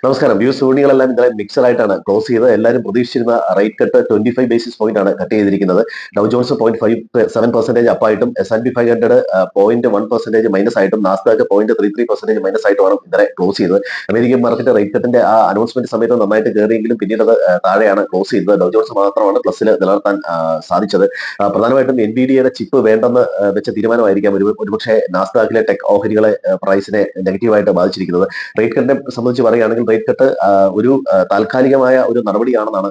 നമസ്കാരം. സൂണികളെല്ലാം ഇന്നലെ മിക്സഡ് ആയിട്ടാണ് ക്ലോസ് ചെയ്തത്. എല്ലാവരും പ്രതീക്ഷിച്ചിരുന്ന റേറ്റ് കട്ട് 25 ബേസിസ് പോയിന്റ് ആണ് കട്ട് ചെയ്തിരിക്കുന്നത്. ഡൗ ജോൺസ് 0.57% അപ്പായിട്ടും S&P 500 0.1% മൈനസ് ആയിട്ടും നാസ്ഡാക്ക് 0.33% മൈനസ് ആയിട്ടുമാണ് ഇന്നലെ ക്ലോസ് ചെയ്തത്. അമേരിക്കൻ മാർക്കറ്റ് റേറ്റ് കട്ടിന്റെ ആ അനൗൺസ്മെന്റ് സമയത്ത് നന്നായിട്ട് കയറിയെങ്കിലും പിന്നീട് അത് താഴെയാണ് ക്ലോസ് ചെയ്തത്. ഡൗ ജോൺസ് മാത്രമാണ് പ്ലസിൽ നിലനിർത്താൻ സാധിച്ചത്. പ്രധാനമായിട്ടും NVIDIA ചിപ്പ് വേണ്ടെന്ന് വെച്ച തീരുമാനമായിരിക്കാം ഒരുപക്ഷെ നാസ്ഡാക്കിലെ ടെക് ഓഹരികളെ പ്രൈസിനെ നെഗറ്റീവായിട്ട് ബാധിച്ചിരിക്കുന്നത്. റേറ്റ് കട്ടിനെ സംബന്ധിച്ച് പറയുകയാണെങ്കിൽ റേറ്റ് കട്ട് ഒരു താൽക്കാലികമായ ഒരു നടപടിയാണെന്നാണ്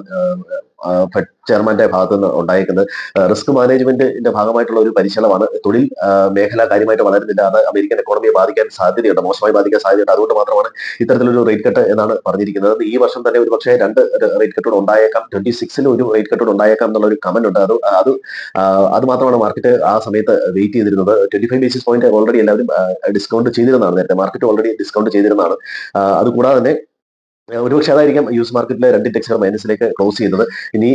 ഫെഡ് ചെയർമാന്റെ ഭാഗത്ത് നിന്ന് ഉണ്ടായിരിക്കുന്നത്. റിസ്ക് മാനേജ്മെന്റിന്റെ ഭാഗമായിട്ടുള്ള ഒരു പരിശീലനമാണ്. തൊഴിൽ മേഖല കാര്യമായിട്ട് വളരുന്നില്ല, അത് അമേരിക്കൻ എക്കോണമിയെ ബാധിക്കാൻ സാധ്യതയുണ്ട്, മോശമായി ബാധിക്കാൻ സാധ്യതയുണ്ട്. അതുകൊണ്ട് മാത്രമാണ് ഇത്തരത്തിലൊരു റേറ്റ് കട്ട് എന്നാണ് പറഞ്ഞിരിക്കുന്നത്. ഈ വർഷം തന്നെ ഒരു പക്ഷേ 2 റേറ്റ് കട്ടുകൾ ഉണ്ടായേക്കാം, 26-ൽ ഒരു റേറ്റ് കട്ടുകൾ ഉണ്ടായേക്കാം എന്നുള്ള ഒരു കമന്റ് ഉണ്ട്. അത് മാത്രമാണ് മാർക്കറ്റ് ആ സമയത്ത് വെയിറ്റ് ചെയ്തിരുന്നത്. 25 ബേസിസ് പോയിന്റ് ഓൾറെഡി എല്ലാവരും ഡിസ്കൗണ്ട് ചെയ്തിരുന്നതാണ്. നേരത്തെ മാർക്കറ്റ് ഓൾറെഡി ഡിസ്കൗണ്ട് ചെയ്തിരുന്നതാണ്. അതുകൂടാതെ തന്നെ ഒരുപക്ഷെ അതായിരിക്കാം യൂസ് മാർക്കറ്റിലെ 2 ഇൻഡെക്സുകൾ മൈനസിലേക്ക് ക്ലോസ് ചെയ്തത്. ഇനി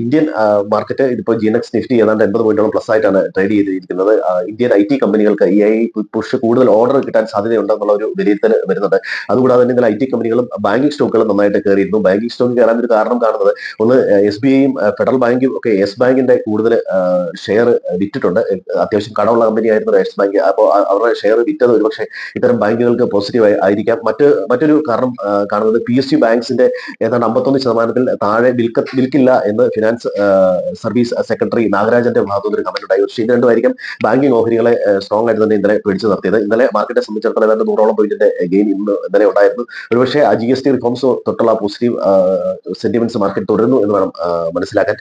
ഇന്ത്യൻ മാർക്കറ്റ് ഇതിപ്പോൾ GNX നിഫ്റ്റി ഏതാണ്ട് 80 പോയിന്റോളം പ്ലസ് ആയിട്ടാണ് ട്രേഡ് ചെയ്തിരിക്കുന്നത്. ഇന്ത്യൻ IT കമ്പനികൾക്ക് ഈ പുഷ് കൂടുതൽ ഓർഡർ കിട്ടാൻ സാധ്യതയുണ്ടെന്നുള്ള ഒരു വിലയിരുത്തൽ വരുന്നുണ്ട്. അതുകൂടാതെ തന്നെ ഇതിൽ IT കമ്പനികളും ബാങ്കിങ് സ്റ്റോക്കുകളും നന്നായിട്ട് കയറിയിരുന്നു. ബാങ്കിങ് സ്റ്റോക്ക് കയറാൻ ഒരു കാരണം കാണുന്നത് ഒന്ന്, SBIയും ഫെഡറൽ ബാങ്കും ഒക്കെ യെസ് ബാങ്കിന്റെ കൂടുതൽ ഷെയർ വിറ്റിട്ടുണ്ട്. അത്യാവശ്യം കടമുള്ള കമ്പനിയായിരുന്നു യെസ് ബാങ്ക്. അപ്പോൾ അവരുടെ ഷെയർ വിറ്റത് ഒരുപക്ഷെ ഇത്തരം ബാങ്കുകൾക്ക് പോസിറ്റീവ് ആയിരിക്കാം. മറ്റൊരു കാരണം കാണുന്നത് PSU ബാങ്ക്സിന്റെ ഏതാണ്ട് 51% താഴെ വിൽക്കില്ല എന്ന് ഫിനാൻസ് സർവീസ് സെക്രട്ടറി നാഗരാജന്റെ ഭാഗത്തുനിന്ന് ഒരു കമന്റ് ഉണ്ടായി. പക്ഷേ ഇത് രണ്ടുമായിരിക്കും ബാങ്കിങ് ഓഹരികളെ സ്ട്രോങ് ആയിട്ട് തന്നെ ഇന്നലെ പിടിച്ചു നിർത്തിയത്. ഇന്നലെ മാർക്കറ്റെ സംബന്ധിച്ചിടത്തോളം ഏതാണ്ട് 100ഓളം പോയിന്റിന്റെ ഗെയിൻ ഇന്നലെ ഉണ്ടായിരുന്നു. ഒരുപക്ഷെ ആ GST റിഫോംസ് തൊട്ടുള്ള പോസിറ്റീവ് സെന്റിമെന്റ്സ് മാർക്കറ്റ് തുടരുന്നു എന്ന് വേണം മനസ്സിലാക്കാൻ.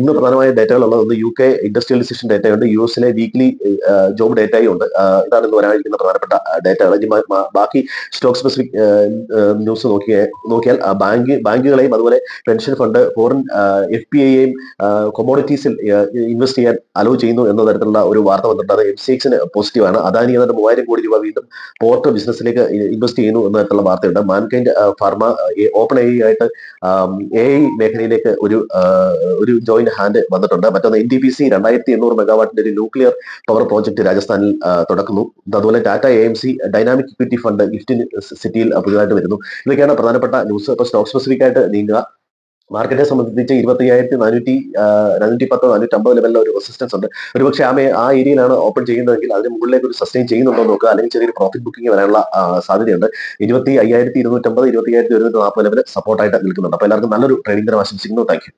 ഇന്ന് പ്രധാനമായ ഡേറ്റകളുള്ളത് ഒന്ന് UK ഇൻഡസ്ട്രിയൽ ഡിസിഷൻ ഡേറ്റയുണ്ട്, US വീക്ക്ലി ജോബ് ഡേറ്റയും ഉണ്ട്. ഇതാണ് ഇന്ന് വരാനിരിക്കുന്ന പ്രധാനപ്പെട്ട ഡേറ്റകൾ. ബാക്കി സ്റ്റോക്ക് സ്പെസിഫിക് ന്യൂസ് നോക്കിയാൽ ബാങ്കുകളെയും അതുപോലെ പെൻഷൻ ഫണ്ട്, ഫോറിൻ FPIയെയും കൊമോഡിറ്റീസിൽ ഇൻവെസ്റ്റ് ചെയ്യാൻ അലോ ചെയ്യുന്നു എന്ന തരത്തിലുള്ള ഒരു വാർത്ത വന്നിട്ടുണ്ട്. അത് MCXന് പോസിറ്റീവാണ്. അദാനി ഏതാണ്ട് 3000 കോടി രൂപ വീണ്ടും പോർട്ട് ബിസിനസ്സിലേക്ക് ഇൻവെസ്റ്റ് ചെയ്യുന്നു എന്ന തരത്തിലുള്ള വാർത്തയുണ്ട്. മാൻകൈൻഡ് ഫാർമ ഓപ്പൺ AI ആയിട്ട് AI മേഖലയിലേക്ക് ഒരു ജോയിന്റ് ഹാൻഡ് വന്നിട്ടുണ്ട്. മറ്റൊന്ന് NTPC 2800 മെഗാവാട്ടിന്റെ ഒരു ന്യൂക്ലിയർ പവർ പ്രോജക്ട് രാജസ്ഥാനിൽ തുടക്കുന്നു. അതുപോലെ Tata AMC dynamic equity fund gift സിറ്റിയിൽ പുതിയതായിട്ട് വരുന്നു. ഇതൊക്കെയാണ് പ്രധാനപ്പെട്ട ന്യൂസ്. ഇപ്പോൾ സ്റ്റോക്ക് സ്പെസിഫിക് ആയിട്ട് നീങ്ങുക. മാർക്കറ്റിനെ സംബന്ധിച്ച് 25,410 450 ലെവലിലെ ഒരു റെസിസ്റ്റൻസ് ഉണ്ട്. ഒരുപക്ഷെ ആ ഏരിയയിലാണ് ഓപ്പൺ ചെയ്യുന്നതെങ്കിൽ അതിന് മുകളിലേക്ക് ഒരു സസ്റ്റെയിൻ ചെയ്യുന്നുണ്ടോ നോക്കുക, അല്ലെങ്കിൽ ചെറിയൊരു പ്രോഫിറ്റ് ബുക്കിംഗ് വരാനുള്ള സാധ്യതയുണ്ട്. 25,250 25,140 ലെവൽ സപ്പോർട്ടായിട്ട് നിൽക്കുന്നുണ്ട്. അപ്പോൾ എല്ലാവർക്കും നല്ലൊരു ട്രേഡിംഗ് ദിനം ആശംസിക്കുന്നു. Thank you.